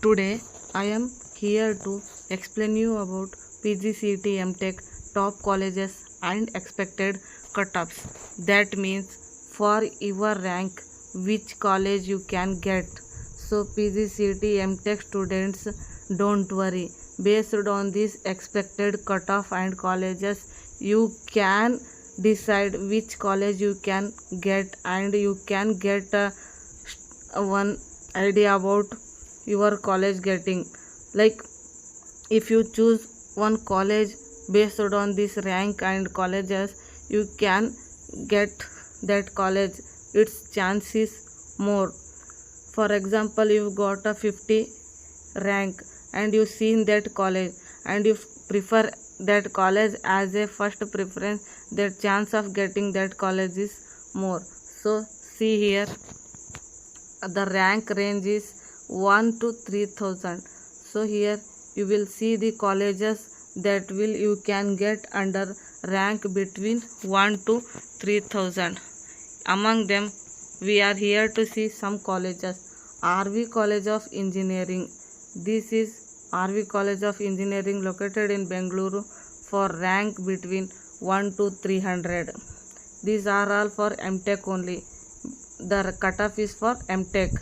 Today I am here to explain you about PGCET MTech top colleges and expected cutoffs. That means for your rank which college you can get. So PGCET MTech students, don't worry. Based on this expected cutoff and colleges, you can decide which college you can get, and you can get one idea about your college getting. Like, if you choose one college based on this rank and colleges, you can get that college. Its chances more. For example, you got a 50 rank and you seen that college and you prefer that college as a first preference, the chance of getting that college is more. So see here, the rank range is 1 to 3000. So here you will see the colleges that will you can get under rank between 1 to 3000. Among them we are here to see some colleges. RV College of Engineering. This is RV College of Engineering located in Bengaluru for rank between 1 to 300. These are all for MTech only. The cutoff is for MTech.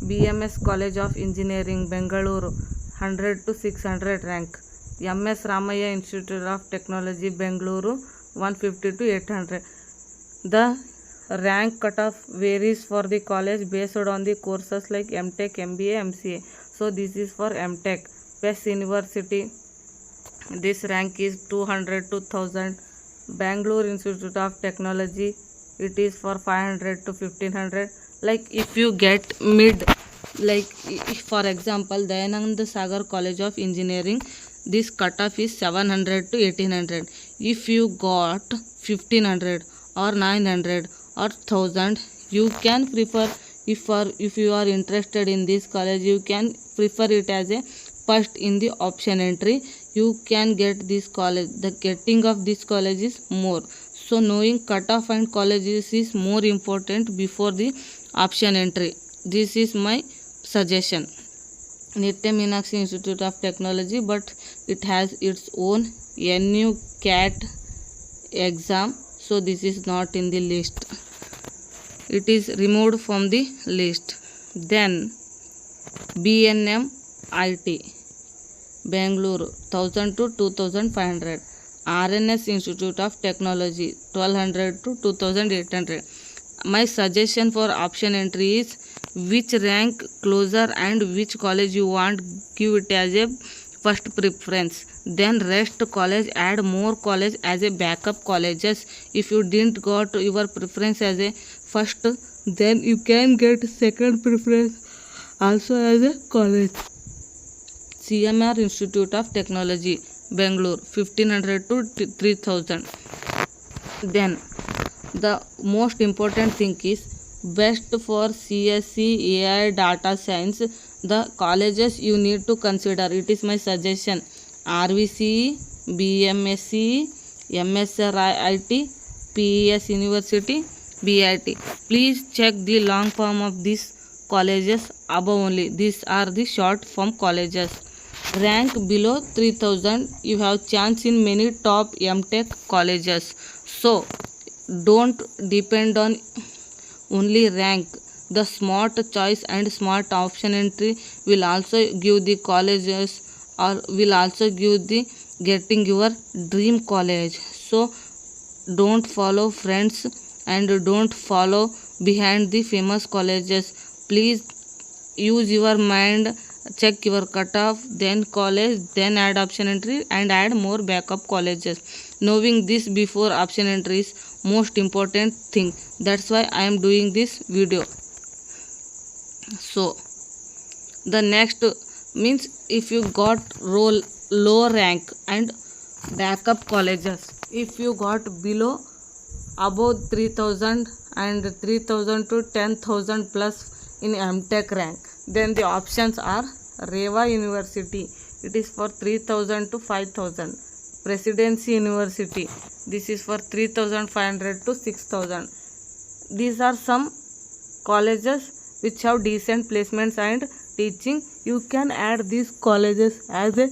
BMS College of Engineering Bengaluru 100 to 600 rank. MS Ramaya Institute of Technology Bengaluru 150 to 800. The rank cutoff varies for the college based on the courses like MTech, MBA, MCA. So this is for MTech. Best University, this rank is 200 to 1000. Bangalore Institute of Technology, it is for 500 to 1500. Like, if you get mid, like for example Dayananda Sagar College of Engineering, this cutoff is 700 to 1800. If you got 1500 or 900 or 1000, you can prefer, if you are interested in this college, you can prefer it as a first in the option entry. You can get this college. The getting of this college is more. So knowing cutoff and colleges is more important before the option entry. This is my suggestion. Nitya Meenakshi Institute of Technology, but it has its own NU CAT exam, so this is not in the list. It is removed from the list. Then BNM IT Bangalore 1000 to 2500. RNS Institute of Technology 1200 to 2800. My suggestion for option entry is which rank closer and which college you want, give it as a first preference. Then rest college, add more college as a backup colleges. If you didn't got your preference as a first, then you can get second preference also as a college. CMR Institute of Technology Bangalore 1500 to 3000. Then the most important thing is best for CSC, AI, data science. The colleges you need to consider, it is my suggestion: RVC, BMSC, MSRIT, PES University, BIT. Please check the long form of these colleges above only. These are the short form colleges. Rank below 3000, you have chance in many top MTech colleges. So don't depend on only rank. The smart choice and smart option entry will also give the colleges, or will also give the getting your dream college. So don't follow friends and don't follow behind the famous colleges. Please use your mind, check your cutoff, then college, then add option entry and add more backup colleges. Knowing this before option entry is most important thing. That's why I am doing this video. So the next means, if you got low rank and backup colleges, if you got below above 3000 and 3000 to 10,000 plus in MTech rank, then the options are Reva University, it is for 3000 to 5000. Presidency University, this is for 3500 to 6000. These are some colleges which have decent placements and teaching. You can add these colleges as a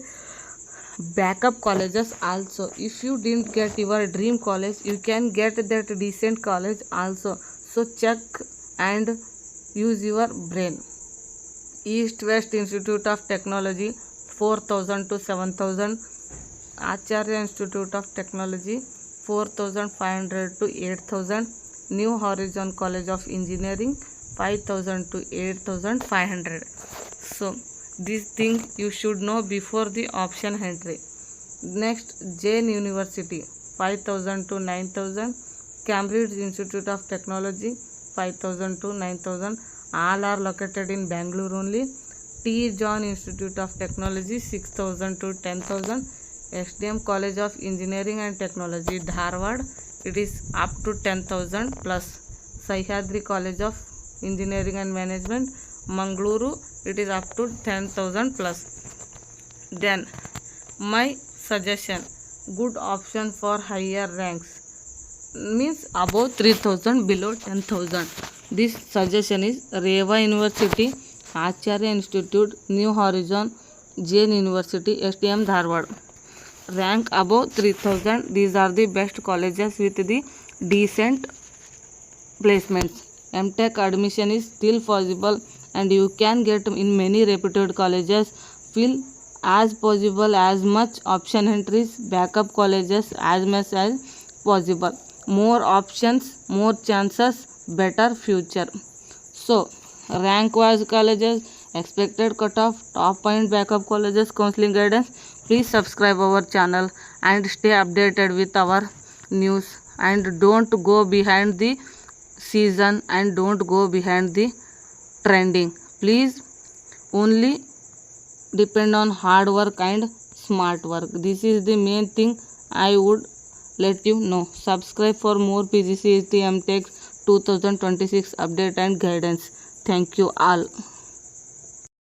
backup colleges also. If you didn't get your dream college, you can get that decent college also. So check and use your brain. East West Institute of Technology 4,000 to 7,000. Acharya Institute of Technology 4,500 to 8,000. New Horizon College of Engineering 5,000 to 8,500. So these things you should know before the option entry. Next, Jain University 5,000 to 9,000. Cambridge Institute of Technology 5,000 to 9,000. All are located in Bangalore only. T. John Institute of Technology 6,000 to 10,000. SDM College of Engineering and Technology Dharwad, it is up to 10,000 plus. Sahyadri College of Engineering and Management Mangaluru, it is up to 10,000 plus. Then my suggestion, good option for higher ranks means above 3,000, below 10,000. This suggestion is Reva University, Acharya Institute, New Horizon, Jain University, STM Dharwad. Rank above 3,000, these are the best colleges with the decent placements. MTech admission is still possible and you can get in many reputed colleges. Fill as possible as much option entries, backup colleges as much as possible. More options, more chances, better future. So rank wise colleges, expected cutoff, top point backup colleges, counseling guidance. Please subscribe our channel and stay updated with our news, and don't go behind the season and don't go behind the trending. Please only depend on hard work and smart work. This is the main thing I would let you know. Subscribe for more PGCET MTech 2026 update and guidance. Thank you all.